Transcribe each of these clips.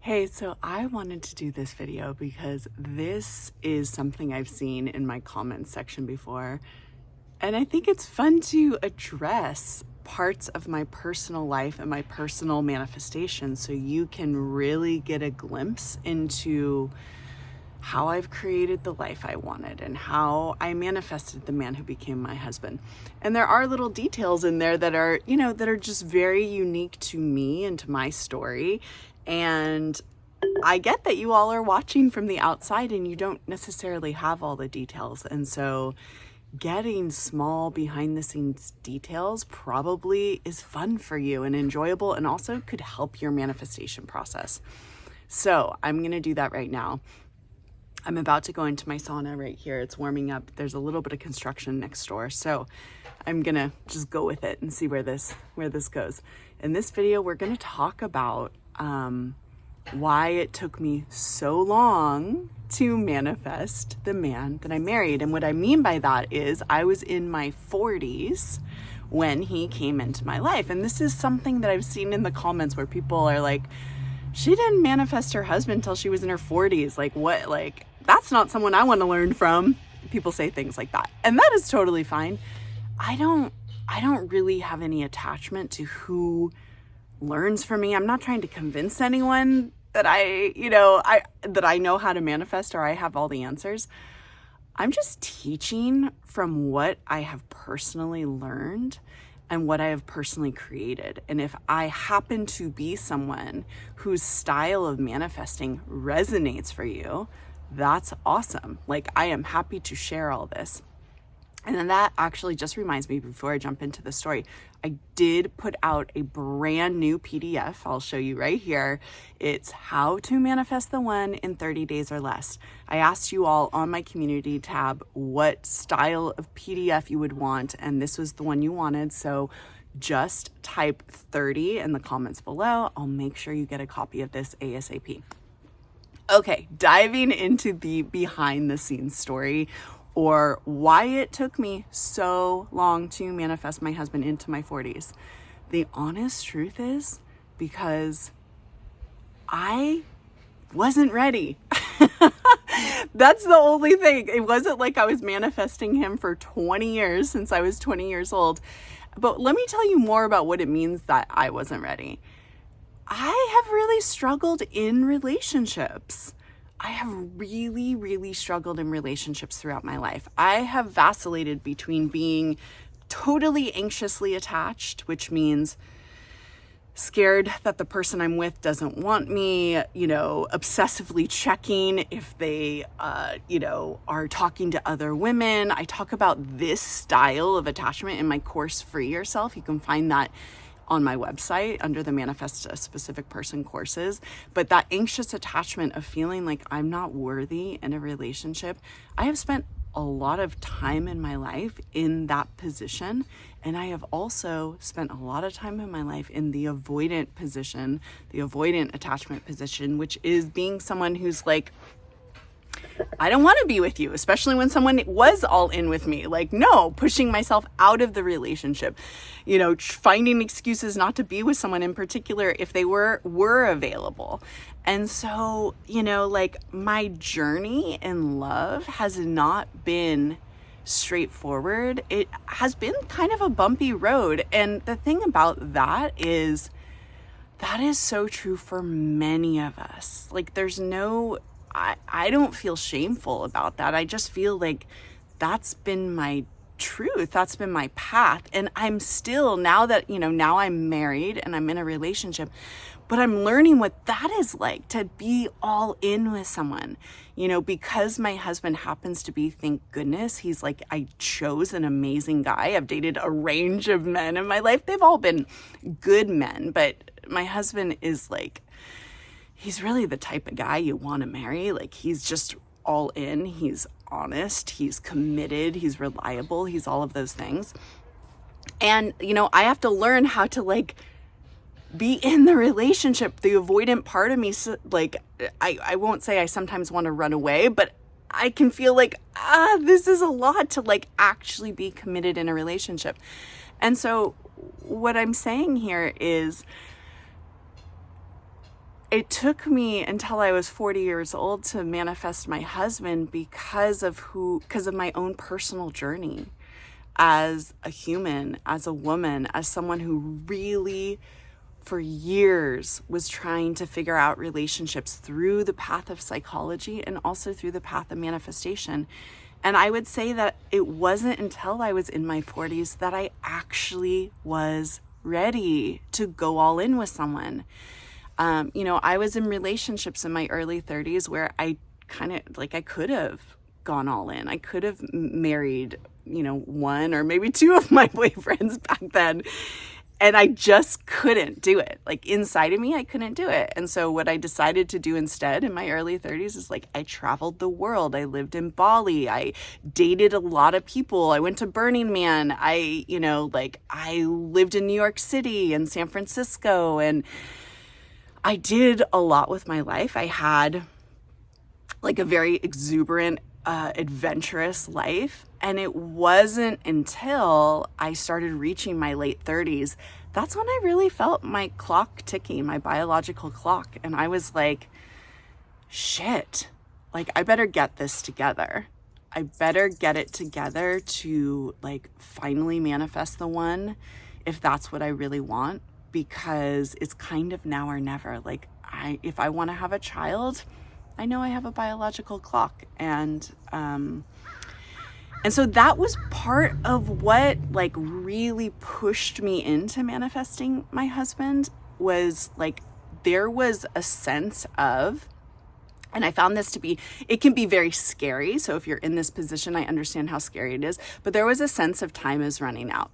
Hey, so I wanted to do this video because this is something I've seen in my comments section before. And I think it's fun to address parts of my personal life and my personal manifestation so you can really get a glimpse into how I've created the life I wanted and how I manifested the man who became my husband. And there are little details in there that are, that are just very unique to me and to my story. And I get that you all are watching from the outside and you don't necessarily have all the details. And so getting small behind the scenes details probably is fun for you and enjoyable and also could help your manifestation process. So I'm going to do that right now. I'm about to go into my sauna right here. It's warming up. There's a little bit of construction next door. So I'm going to just go with it and see where this goes. In this video, we're going to talk about why it took me so long to manifest the man that I married. And what I mean by that is I was in my 40s when he came into my life. And this is something that I've seen in the comments where people are like, she didn't manifest her husband until she was in her 40s. Like, what? Like, that's not someone I want to learn from. People say things like that. And that is totally fine. I don't really have any attachment to who learns from me. I'm not trying to convince anyone that I know how to manifest or I have all the answers. I'm just teaching from what I have personally learned and what I have personally created. And if I happen to be someone whose style of manifesting resonates for you, that's awesome. Like, I am happy to share all this. And then that actually just reminds me, before I jump into the story, I did put out a brand new PDF. I'll show you right here. It's how to manifest the one in 30 days or less. I asked you all on my community tab what style of PDF you would want, and this was the one you wanted. So just type 30 in the comments below. I'll make sure you get a copy of this ASAP. Okay, diving into the behind the scenes story, or why it took me so long to manifest my husband into my 40s. The honest truth is because I wasn't ready. That's the only thing. It wasn't like I was manifesting him for 20 years since I was 20 years old. But let me tell you more about what it means that I wasn't ready. I have really struggled in relationships. I have really, really struggled in relationships throughout my life. I have vacillated between being totally anxiously attached, which means scared that the person I'm with doesn't want me, obsessively checking if they, are talking to other women. I talk about this style of attachment in my course, Free Yourself. You can find that on my website under the Manifest a Specific Person courses. But that anxious attachment of feeling like I'm not worthy in a relationship, I have spent a lot of time in my life in that position. And I have also spent a lot of time in my life in the avoidant position, the avoidant attachment position, which is being someone who's like, I don't want to be with you, especially when someone was all in with me. Like, no, pushing myself out of the relationship, finding excuses not to be with someone in particular if they were available. And so, my journey in love has not been straightforward. It has been kind of a bumpy road. And the thing about that is so true for many of us. Like, I don't feel shameful about that. I just feel like that's been my truth. That's been my path. And I'm still, now that, now I'm married and I'm in a relationship, but I'm learning what that is like to be all in with someone, because my husband happens to be, thank goodness, he's like, I chose an amazing guy. I've dated a range of men in my life. They've all been good men, but my husband is like, he's really the type of guy you want to marry. Like, he's just all in. He's honest. He's committed. He's reliable. He's all of those things. And, I have to learn how to be in the relationship. The avoidant part of me, I won't say I sometimes want to run away, but I can feel like, this is a lot to actually be committed in a relationship. And so what I'm saying here is it took me until I was 40 years old to manifest my husband because of my own personal journey as a human, as a woman, as someone who really for years was trying to figure out relationships through the path of psychology and also through the path of manifestation. And I would say that it wasn't until I was in my 40s that I actually was ready to go all in with someone. I was in relationships in my early 30s where I could have gone all in. I could have married, one or maybe two of my boyfriends back then. And I just couldn't do it. Like inside of me, I couldn't do it. And so what I decided to do instead in my early 30s is I traveled the world. I lived in Bali. I dated a lot of people. I went to Burning Man. I lived in New York City and San Francisco, and I did a lot with my life. I had a very exuberant, adventurous life. And it wasn't until I started reaching my late 30s, that's when I really felt my clock ticking, my biological clock. And I was like, shit, I better get this together. I better get it together to finally manifest the one, if that's what I really want, because it's kind of now or never. If I want to have a child, I know I have a biological clock. And so that was part of what really pushed me into manifesting my husband, was there was a sense of, and I found this to be, it can be very scary. So if you're in this position, I understand how scary it is, but there was a sense of time is running out.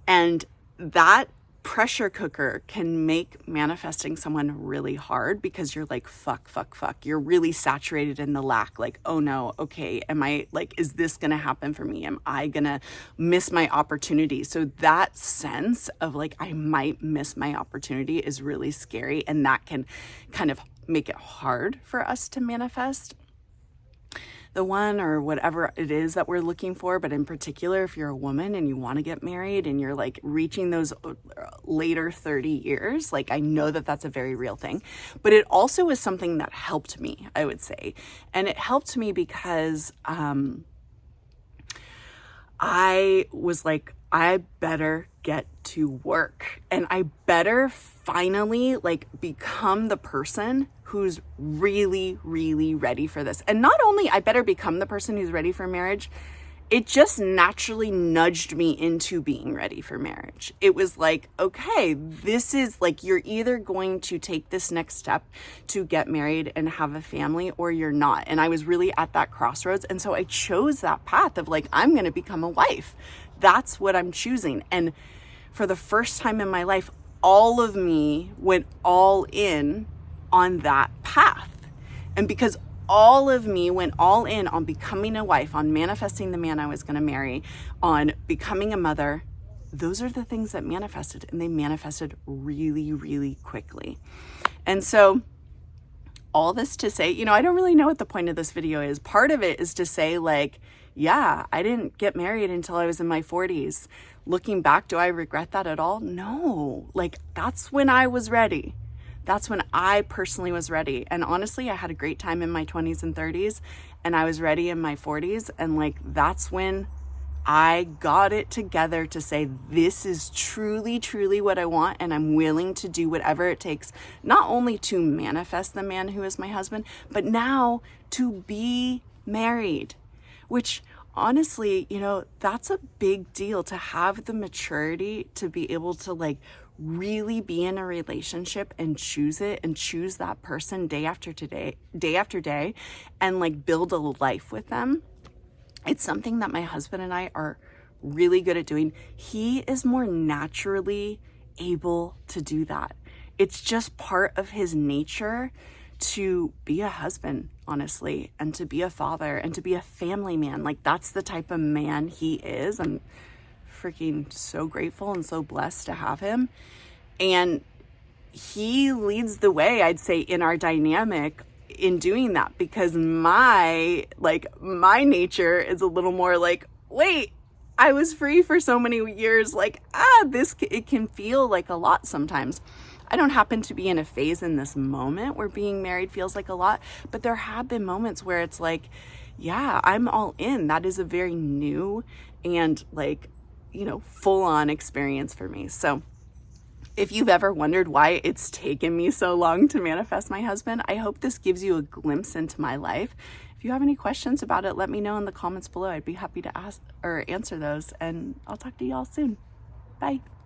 And that pressure cooker can make manifesting someone really hard, because you're fuck. You're really saturated in the lack. Oh no, okay, am I is this gonna happen for me? Am I gonna miss my opportunity? So that sense of I might miss my opportunity is really scary, and that can kind of make it hard for us to manifest the one or whatever it is that we're looking for. But in particular, if you're a woman and you want to get married and you're reaching those later 30 years, I know that that's a very real thing. But it also was something that helped me, I would say. And it helped me because I was I better get to work, and I better finally become the person who's really, really ready for this. And not only I better become the person who's ready for marriage, it just naturally nudged me into being ready for marriage. It was okay, this is you're either going to take this next step to get married and have a family, or you're not. And I was really at that crossroads. And so I chose that path of I'm going to become a wife. That's what I'm choosing. And for the first time in my life, all of me went all in on that path. And because all of me went all in on becoming a wife, on manifesting the man I was going to marry, on becoming a mother, those are the things that manifested, and they manifested really, really quickly. And so all this to say, I don't really know what the point of this video is. Part of it is to say yeah, I didn't get married until I was in my 40s. Looking back, do I regret that at all? No. That's when I was ready. That's when I personally was ready. And honestly, I had a great time in my 20s and 30s, and I was ready in my 40s. And that's when I got it together to say, this is truly, truly what I want. And I'm willing to do whatever it takes, not only to manifest the man who is my husband, but now to be married, which honestly, that's a big deal, to have the maturity to be able to really be in a relationship and choose it, and choose that person day after day, and build a life with them. It's something that my husband and I are really good at doing. He is more naturally able to do that. It's just part of his nature to be a husband, honestly, and to be a father, and to be a family man. That's the type of man he is. I'm freaking so grateful and so blessed to have him. And he leads the way, I'd say, in our dynamic in doing that, because my nature is a little more wait, I was free for so many years. It can feel like a lot sometimes. I don't happen to be in a phase in this moment where being married feels like a lot, but there have been moments where it's like, yeah, I'm all in. That is a very new and like, full on experience for me. So if you've ever wondered why it's taken me so long to manifest my husband, I hope this gives you a glimpse into my life. If you have any questions about it, let me know in the comments below. I'd be happy to ask or answer those, and I'll talk to you all soon. Bye.